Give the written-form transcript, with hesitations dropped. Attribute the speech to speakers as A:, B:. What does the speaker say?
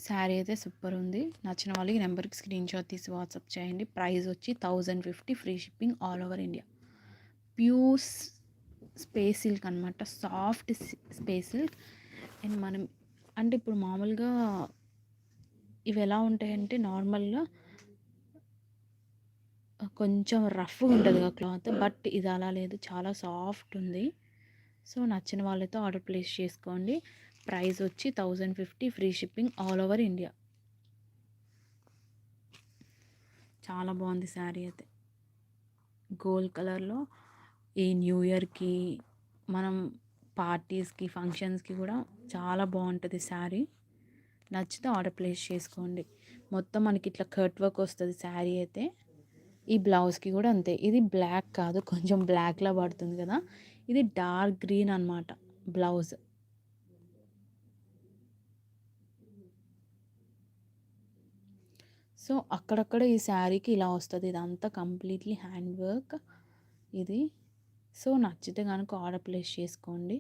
A: శారీ అయితే సూపర్ ఉంది. నచ్చిన వాళ్ళు ఈ నెంబర్కి స్క్రీన్ షాట్ తీసి వాట్సాప్ చేయండి. ప్రైస్ వచ్చి 1050, free shipping all over India. Pure space silk అనమాట, సాఫ్ట్ స్పేస్ సిల్క్. అండ్ మనం అంటే ఇప్పుడు మామూలుగా ఇవి ఎలా ఉంటాయంటే నార్మల్గా కొంచెం రఫ్గా ఉంటుంది కదా క్లాత్, బట్ ఇది అలా లేదు, చాలా సాఫ్ట్ ఉంది. సో నచ్చిన వాళ్ళతో ఆర్డర్ ప్లేస్ చేసుకోండి. ప్రైస్ వచ్చి 1050, free shipping all over India. చాలా బాగుంది శారీ అయితే. గోల్డ్ కలర్లో ఈ న్యూ ఇయర్కి మనం పార్టీస్కి ఫంక్షన్స్కి కూడా చాలా బాగుంటుంది శారీ. నచ్చితే ఆర్డర్ ప్లేస్ చేసుకోండి. మొత్తం మనకి ఇట్లా కట్ వర్క్ వస్తుంది శారీ అయితే. ఈ బ్లౌజ్కి కూడా అంతే. ఇది బ్లాక్ కాదు, కొంచెం బ్లాక్లా పడుతుంది కదా, ఇది డార్క్ గ్రీన్ అనమాట బ్లౌజ్. సో అక్కడక్కడ ఈ శారీకి ఇలా వస్తుంది. ఇదంతా కంప్లీట్లీ హ్యాండ్ వర్క్ ఇది. సో నచ్చితే కనుక ఆర్డర్ ప్లేస్ చేసుకోండి.